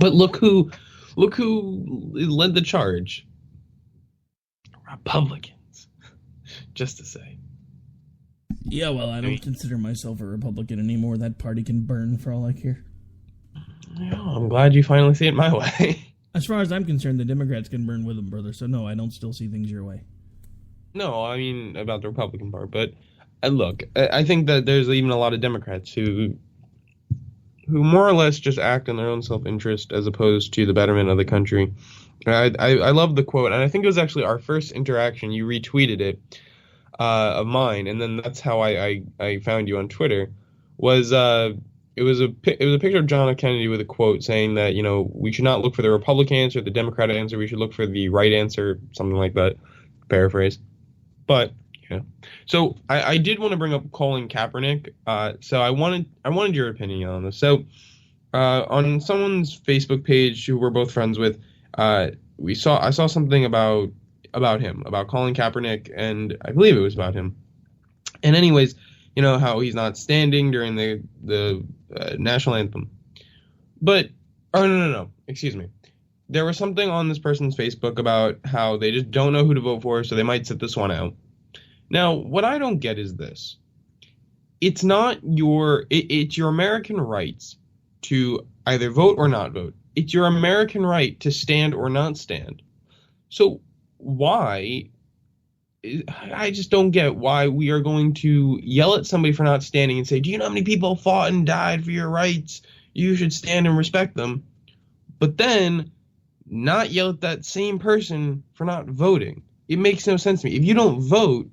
But look who led the charge. Republicans, just to say. Yeah, well, I don't consider myself a Republican anymore. That party can burn for all I care. I'm glad you finally see it my way. As far as I'm concerned, the Democrats can burn with them, brother. So no, I don't still see things your way. No, I mean about the Republican part. But look, I think that there's even a lot of Democrats who more or less just act in their own self-interest as opposed to the betterment of the country. I love the quote, and I think it was actually our first interaction. You retweeted it of mine, and then that's how I found you on Twitter. It was a picture of John F. Kennedy with a quote saying that, you know, we should not look for the Republican answer, the Democratic answer. We should look for the right answer, something like that. Paraphrase. But yeah. So I did want to bring up Colin Kaepernick. So I wanted your opinion on this. So on someone's Facebook page who we're both friends with, I saw something about him, about Colin Kaepernick, and I believe it was about him. And anyways, you know how he's not standing during the national anthem. But no, excuse me. There was something on this person's Facebook about how they just don't know who to vote for, so they might sit this one out. Now, what I don't get is this. It's not it's your American rights to either vote or not vote. It's your American right to stand or not stand. So why, I just don't get why we are going to yell at somebody for not standing and say, do you know how many people fought and died for your rights? You should stand and respect them. But then not yell at that same person for not voting. It makes no sense to me. If you don't vote,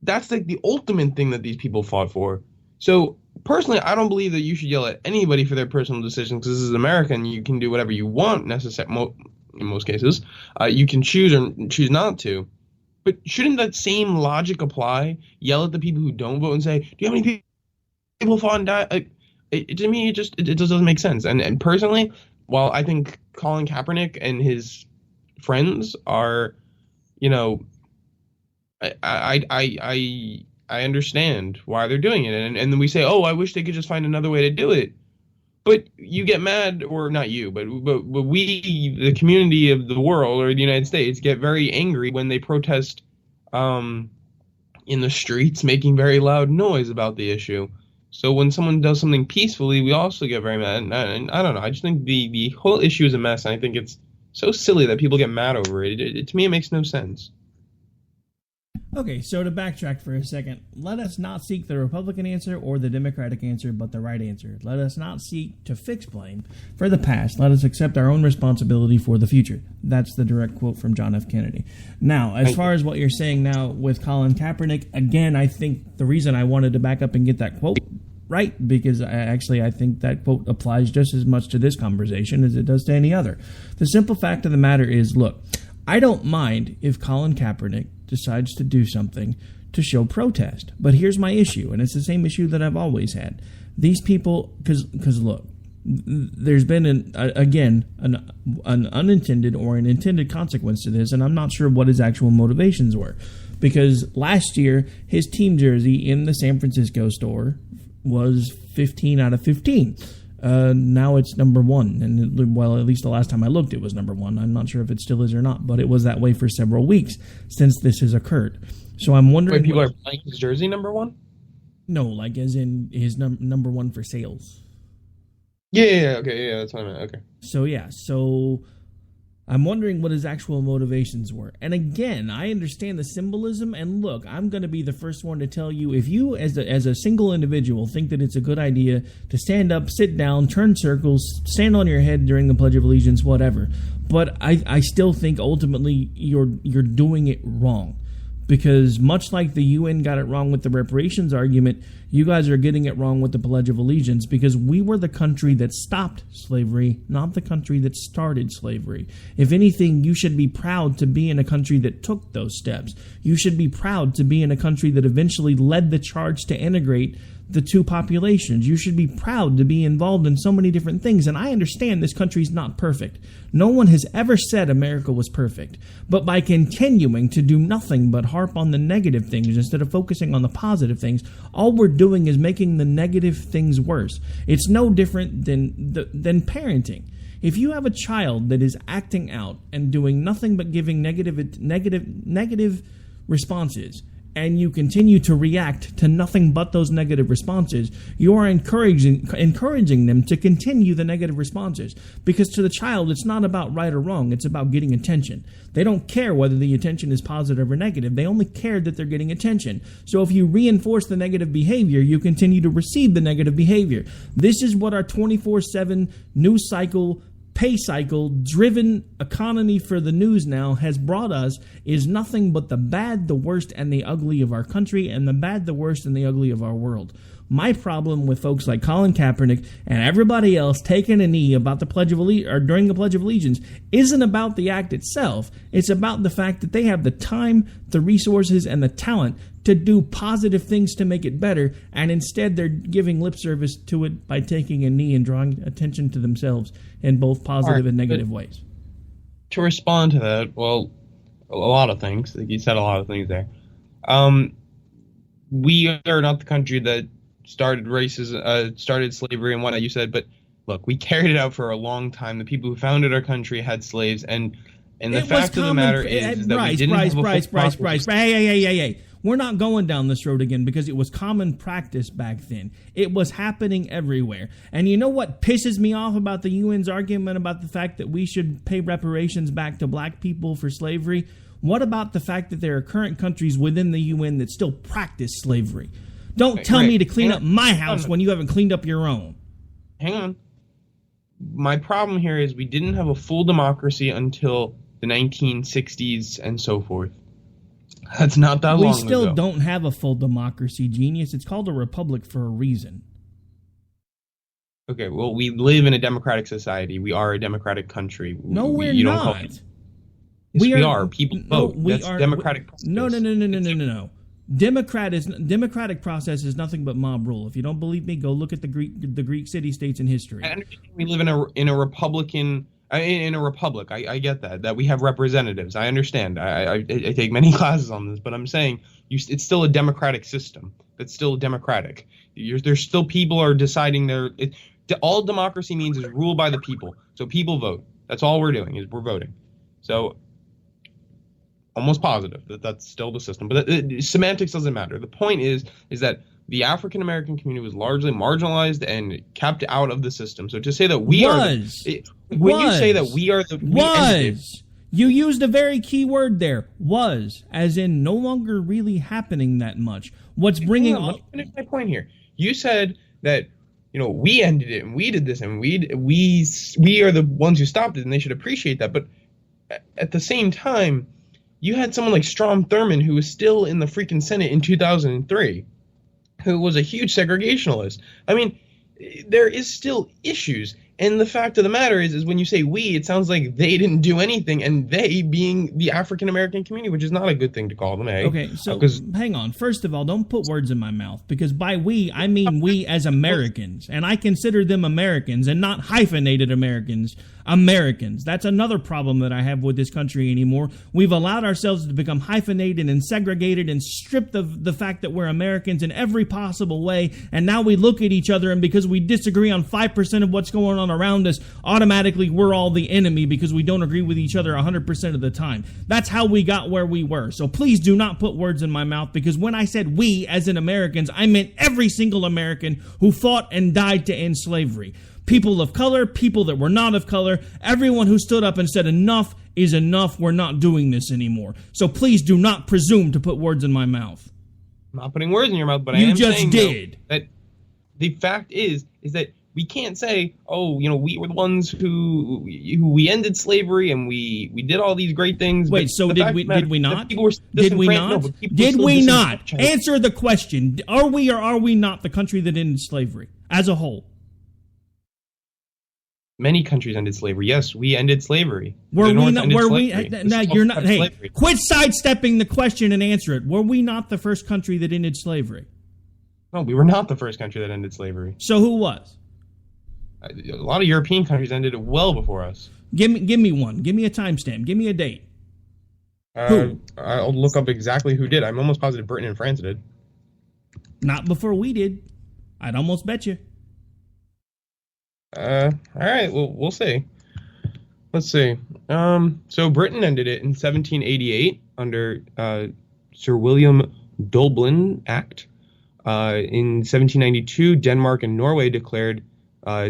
that's like the ultimate thing that these people fought for. So personally, I don't believe that you should yell at anybody for their personal decisions, because this is America and you can do whatever you want, in most cases. You can choose or choose not to. But shouldn't that same logic apply? Yell at the people who don't vote and say, do you know how many people fought and died? To me, it just doesn't make sense. And personally, while I think Colin Kaepernick and his friends are, you know, I understand why they're doing it. And then we say, oh, I wish they could just find another way to do it. But you get mad, or not you, but we, the community of the world or the United States, get very angry when they protest in the streets, making very loud noise about the issue. So when someone does something peacefully, we also get very mad. And I don't know. I just think the whole issue is a mess. And I think it's so silly that people get mad over it. To me, it makes no sense. Okay, so to backtrack for a second, let us not seek the Republican answer or the Democratic answer, but the right answer. Let us not seek to fix blame for the past. Let us accept our own responsibility for the future. That's the direct quote from John F. Kennedy. Now, as far as what you're saying now with Colin Kaepernick, again, I think the reason I wanted to back up and get that quote right, because I think that quote applies just as much to this conversation as it does to any other. The simple fact of the matter is, look, I don't mind if Colin Kaepernick decides to do something to show protest. But here's my issue, and it's the same issue that I've always had. These people, because look, there's been, an unintended or an intended consequence to this, and I'm not sure what his actual motivations were. Because last year, his team jersey in the San Francisco store was 15 out of 15. Now it's number 1, and at least the last time I looked, it was number 1. I'm not sure if it still is or not, but it was that way for several weeks since this has occurred. So I'm wondering. Wait, people are buying his jersey number 1? No, like as in his number 1 for sales. Yeah, that's what I meant. Okay. So I'm wondering what his actual motivations were. And again, I understand the symbolism. And look, I'm going to be the first one to tell you, if you as a single individual think that it's a good idea to stand up, sit down, turn circles, stand on your head during the Pledge of Allegiance, whatever. But I still think ultimately you're doing it wrong. Because much like the UN got it wrong with the reparations argument, you guys are getting it wrong with the Pledge of Allegiance, because we were the country that stopped slavery, not the country that started slavery. If anything, you should be proud to be in a country that took those steps. You should be proud to be in a country that eventually led the charge to integrate the two populations. You should be proud to be involved in so many different things. And I understand this country's not perfect. No one has ever said America was perfect. But by continuing to do nothing but harp on the negative things instead of focusing on the positive things, all we're doing is making the negative things worse. It's no different than parenting. If you have a child that is acting out and doing nothing but giving negative responses, and you continue to react to nothing but those negative responses, you are encouraging them to continue the negative responses. Because to the child, it's not about right or wrong. It's about getting attention. They don't care whether the attention is positive or negative. They only care that they're getting attention. So if you reinforce the negative behavior, you continue to receive the negative behavior. This is what our 24/7 news cycle, pay cycle driven economy for the news now has brought us, is nothing but the bad, the worst, and the ugly of our country, and the bad, the worst, and the ugly of our world. My problem with folks like Colin Kaepernick and everybody else taking a knee about the Pledge of Allegiance or during the Pledge of Allegiance isn't about the act itself. It's about the fact that they have the time, the resources, and the talent to do positive things to make it better, and instead they're giving lip service to it by taking a knee and drawing attention to themselves in both positive and negative ways. To respond to that, well, a lot of things. Like you said a lot of things there. We are not the country that started started slavery and whatnot, you said, but look, we carried it out for a long time. The people who founded our country had slaves, and the fact of the matter is that we didn't have a Bryce. Hey. We're not going down this road again because it was common practice back then. It was happening everywhere. And you know what pisses me off about the UN's argument about the fact that we should pay reparations back to black people for slavery? What about the fact that there are current countries within the UN that still practice slavery? Don't tell me to clean up my house when you haven't cleaned up your own. Hang on. My problem here is we didn't have a full democracy until the 1960s and so forth. That's not that long ago. We still don't have a full democracy, genius. It's called a republic for a reason. Okay, well, we live in a democratic society. We are a democratic country. No, we're not. Yes, we are. People vote. That's democratic process. No. Democratic process is nothing but mob rule. If you don't believe me, go look at the Greek city-states in history. I understand we live in a republican. In a republic, I get that we have representatives. I understand. I take many classes on this, but I'm saying it's still a democratic system. It's still democratic. There's still people are deciding all democracy means is rule by the people. So people vote. That's all we're doing is we're voting. So almost positive that's still the system. But semantics doesn't matter. The point is that the African American community was largely marginalized and kept out of the system. So to say that we you say that we are the you used a very key word there, was, as in no longer really happening that much. What's bringing let me finish my point here. You said that we ended it and we did this and we are the ones who stopped it and they should appreciate that. But at the same time, you had someone like Strom Thurmond who was still in the freaking Senate in 2003. Who was a huge segregationalist. I mean, there is still issues. And the fact of the matter is when you say we, it sounds like they didn't do anything, and they being the African-American community, which is not a good thing to call them, eh? Okay, so hang on. First of all, don't put words in my mouth, because by we, I mean we as Americans, and I consider them Americans and not hyphenated Americans. Americans. That's another problem that I have with this country anymore. We've allowed ourselves to become hyphenated and segregated and stripped of the fact that we're Americans in every possible way, and now we look at each other, and because we disagree on 5% of what's going on around us, automatically we're all the enemy because we don't agree with each other 100% of the time. That's how we got where we were. So please do not put words in my mouth, because when I said we as in Americans, I meant every single American who fought and died to end slavery. People of color, people that were not of color, everyone who stood up and said enough is enough, we're not doing this anymore. So please do not presume to put words in my mouth. I'm not putting words in your mouth, but you I am just saying did. Though, that the fact is that we can't say, we were the ones who we ended slavery and we did all these great things. Wait, so did we not? Did we not? Did we not? Answer the question. Are we or are we not the country that ended slavery as a whole? Many countries ended slavery. Yes, we ended slavery. Were we not? Were we? Now you're not. Hey, slavery. Quit sidestepping the question and answer it. Were we not the first country that ended slavery? No, we were not the first country that ended slavery. So who was? A lot of European countries ended it well before us. Give me one. Give me a timestamp. Give me a date. Who? I'll look up exactly who did. I'm almost positive Britain and France did. Not before we did. I'd almost bet you. All right. Well, we'll see. Let's see. So Britain ended it in 1788 under Sir William Dublin Act. In 1792, Denmark and Norway declared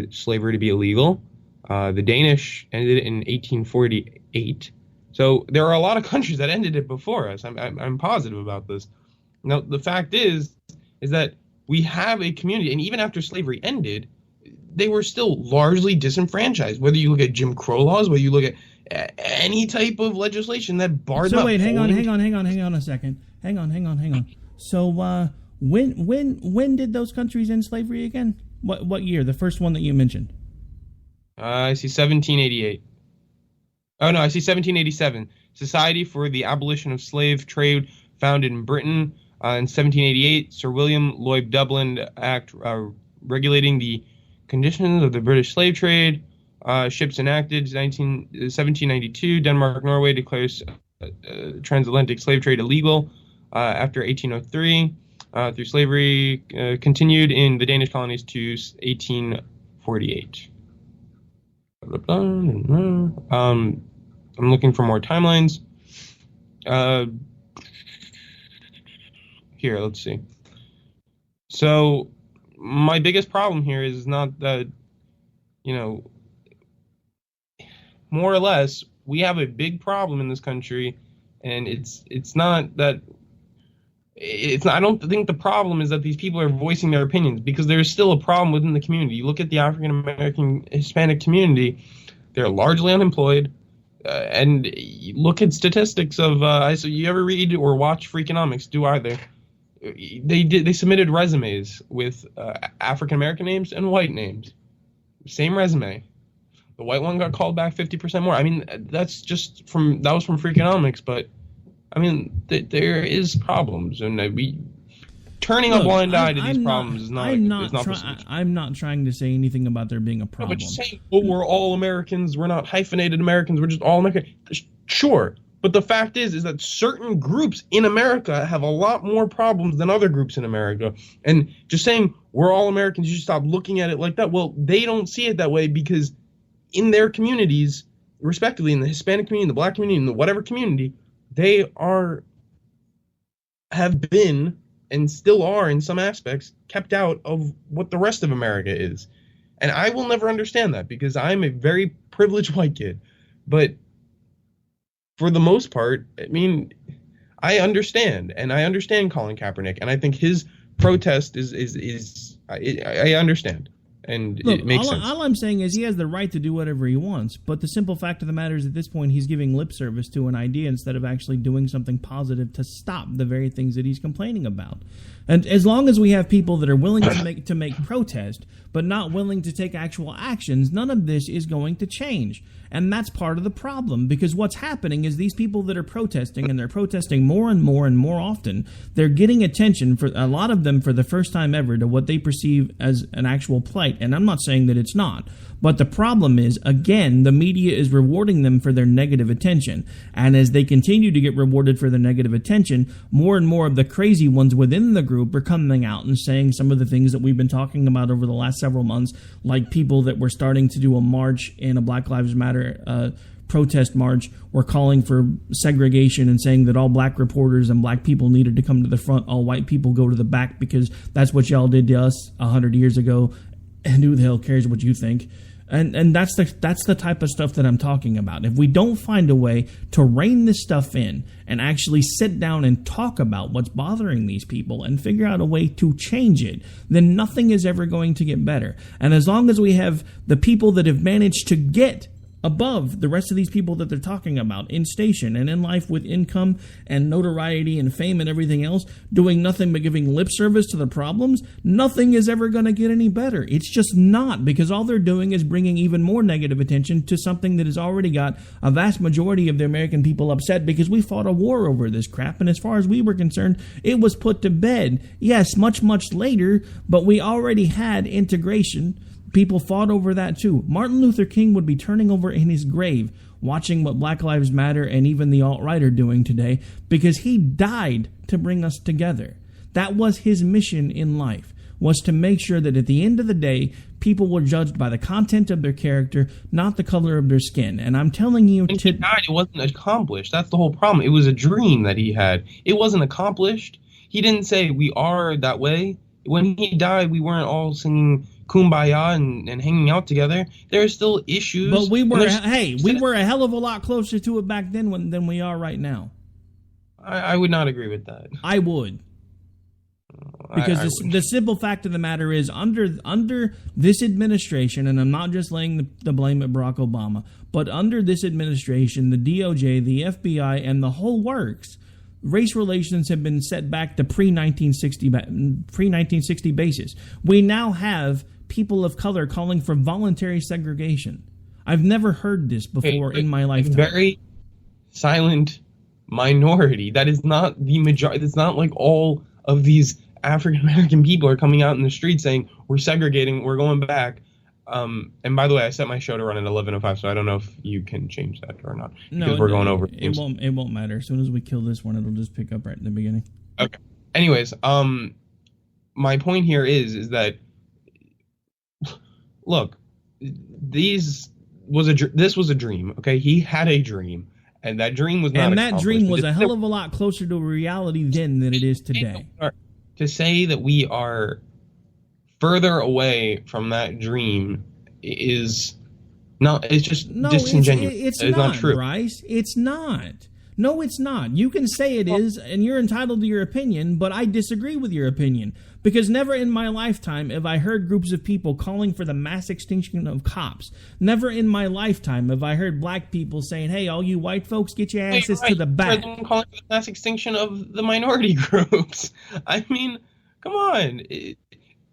slavery to be illegal. The Danish ended it in 1848. So there are a lot of countries that ended it before us. I'm positive about this. Now, the fact is that we have a community, and even after slavery ended, they were still largely disenfranchised. Whether you look at Jim Crow laws, whether you look at any type of legislation that barred. So wait, hang on a second. Hang on. So when did those countries end slavery again? What year? The first one that you mentioned. I see 1788. Oh no, I see 1787. Society for the Abolition of Slave Trade, founded in Britain in 1788. Sir William Lloyd Dublin Act regulating the conditions of the British slave trade. Ships enacted 1792. Denmark, Norway declares transatlantic slave trade illegal after 1803. Through slavery continued in the Danish colonies to 1848. I'm looking for more timelines. Here, let's see. So my biggest problem here is not that, more or less, we have a big problem in this country, and it's not that. I don't think the problem is that these people are voicing their opinions, because there's still a problem within the community. You look at the African American Hispanic community; they're largely unemployed, and you look at statistics of. So you ever read or watch Freakonomics? Do either? They submitted resumes with African American names and white names, same resume. The white one got called back 50% more. I mean, that was from Freakonomics, but. I mean, there is problems, and turning a blind eye to these problems is not the solution. I'm not trying to say anything about there being a problem. But you're saying, we're all Americans, we're not hyphenated Americans, we're just all American. Sure, but the fact is that certain groups in America have a lot more problems than other groups in America. And just saying we're all Americans, you should stop looking at it like that. Well, they don't see it that way, because in their communities, respectively, in the Hispanic community, in the Black community, in the whatever community, they have been, and still are in some aspects, kept out of what the rest of America is. And I will never understand that, because I'm a very privileged white kid. But for the most part, I mean, I understand. And I understand Colin Kaepernick. And I think his protest I understand. And look, it makes sense. All I'm saying is he has the right to do whatever he wants, but the simple fact of the matter is at this point he's giving lip service to an idea instead of actually doing something positive to stop the very things that he's complaining about. And as long as we have people that are willing to make protest, but not willing to take actual actions, none of this is going to change. And that's part of the problem, because what's happening is these people that are protesting, and they're protesting more and more and more often, they're getting attention, for a lot of them for the first time ever, to what they perceive as an actual plight. And I'm not saying that it's not. But the problem is, again, the media is rewarding them for their negative attention. And as they continue to get rewarded for their negative attention, more and more of the crazy ones within the group are coming out and saying some of the things that we've been talking about over the last several months, like people that were starting to do a march in a Black Lives Matter protest march were calling for segregation and saying that all black reporters and black people needed to come to the front, all white people go to the back, because that's what y'all did to us 100 years ago, and who the hell cares what you think? And that's the type of stuff that I'm talking about. If we don't find a way to rein this stuff in and actually sit down and talk about what's bothering these people and figure out a way to change it, then nothing is ever going to get better. And as long as we have the people that have managed to get above the rest of these people that they're talking about in station and in life with income and notoriety and fame and everything else, doing nothing but giving lip service to the problems, nothing is ever going to get any better. It's just not, because all they're doing is bringing even more negative attention to something that has already got a vast majority of the American people upset, because we fought a war over this crap, and as far as we were concerned, it was put to bed. Yes, much, much later, but we already had integration. People fought over that too. Martin Luther King would be turning over in his grave watching what Black Lives Matter and even the alt-right are doing today, because he died to bring us together. That was his mission in life, was to make sure that at the end of the day, people were judged by the content of their character, not the color of their skin. And I'm telling you, when he died, it wasn't accomplished. That's the whole problem. It was a dream that he had. It wasn't accomplished. he didn't say we are that way. When he died, we weren't all singing Kumbaya and hanging out together. There are still issues. But we were a hell of a lot closer to it back then than we are right now. I would not agree with that. I would. Because the simple fact of the matter is, under this administration, and I'm not just laying the blame at Barack Obama, but under this administration, the DOJ, the FBI, and the whole works, race relations have been set back to pre-1960 basis. We now have people of color calling for voluntary segregation. I've never heard this before in my lifetime. Very silent minority. That is not the majority. It's not like all of these African American people are coming out in the street saying we're segregating, we're going back. And by the way, I set my show to run at 11:05, so I don't know if you can change that or not. Because we're going over. It won't matter. As soon as we kill this one, it'll just pick up right in the beginning. Okay. Anyways, my point here is that, look, this was a dream. Okay, he had a dream, and that dream was not. And that dream was a hell of a lot closer to reality then than it is today. To say that we are further away from that dream is not. It's just disingenuous. It's not true, Bryce. It's not. No, it's not. You can say it is, and you're entitled to your opinion, but I disagree with your opinion. Because never in my lifetime have I heard groups of people calling for the mass extinction of cops. Never in my lifetime have I heard black people saying, hey, all you white folks, get your asses to the back. Calling for the mass extinction of the minority groups. I mean, come on.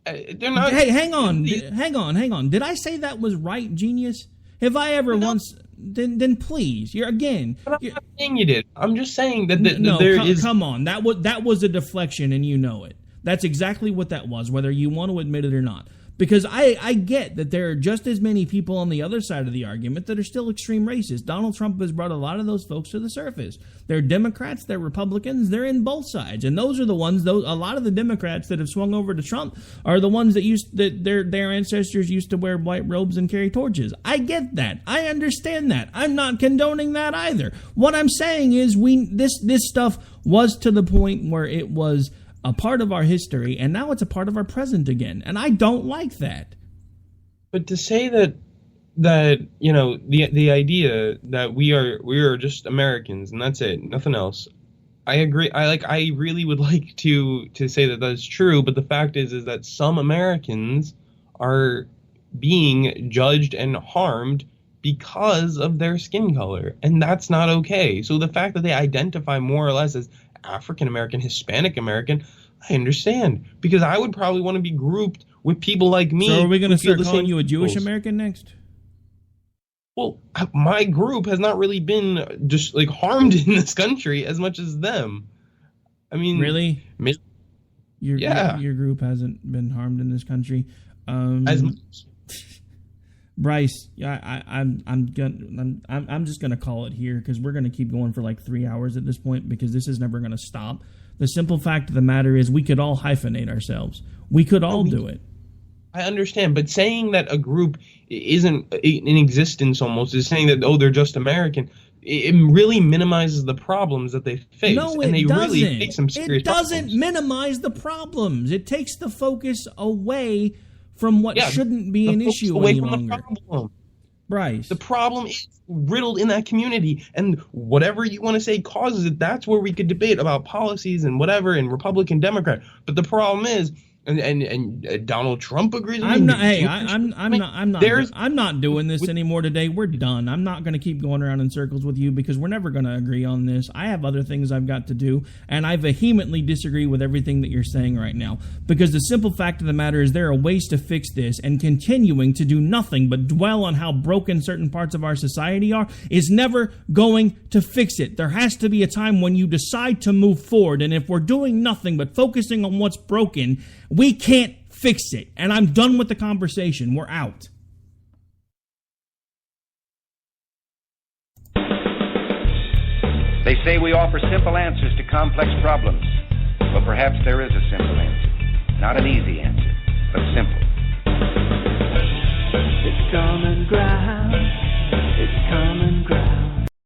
They're not. Hey, hang on. Did I say that was right, genius? Have I ever once... Then please, I'm not saying you did. I'm just saying that come on. That was a deflection, and you know it. That's exactly what that was, whether you want to admit it or not. Because I get that there are just as many people on the other side of the argument that are still extreme racists. Donald Trump has brought a lot of those folks to the surface. They're Democrats, they're Republicans, they're in both sides. And those are the ones, a lot of the Democrats that have swung over to Trump are the ones that their ancestors used to wear white robes and carry torches. I get that. I understand that. I'm not condoning that either. What I'm saying is this stuff was to the point where it was a part of our history, and now it's a part of our present again, and I don't like that. But to say that you know the idea that we are just Americans and that's it, nothing else. I agree. I really would like to say that that's true, but the fact is that some Americans are being judged and harmed because of their skin color, and that's not okay. So the fact that they identify more or less as African American, Hispanic American, I understand, because I would probably want to be grouped with people like me. So are we going to start calling you a Jewish American next? Well, my group has not really been just like harmed in this country as much as them. I mean, really? Your group hasn't been harmed in this country. As much. Bryce, I'm just gonna call it here because we're gonna keep going for like 3 hours at this point because this is never gonna stop. The simple fact of the matter is we could all hyphenate ourselves. We could all do it. I understand, but saying that a group isn't in existence almost is saying that they're just American. It really minimizes the problems that they face. No, and they it doesn't. Really face some serious it doesn't problems. Minimize the problems. It takes the focus away from what shouldn't be an issue any longer. Bryce. The problem is riddled in that community, and whatever you want to say causes it, that's where we could debate about policies and whatever, and Republican, Democrat. But the problem is, and Donald Trump agrees with me. I'm not doing this anymore today. We're done. I'm not going to keep going around in circles with you because we're never going to agree on this. I have other things I've got to do, and I vehemently disagree with everything that you're saying right now. Because the simple fact of the matter is there are ways to fix this, and continuing to do nothing but dwell on how broken certain parts of our society are is never going to fix it. There has to be a time when you decide to move forward, and if we're doing nothing but focusing on what's broken, we can't fix it. And I'm done with the conversation. We're out. They say we offer simple answers to complex problems. But perhaps there is a simple answer. Not an easy answer, but simple.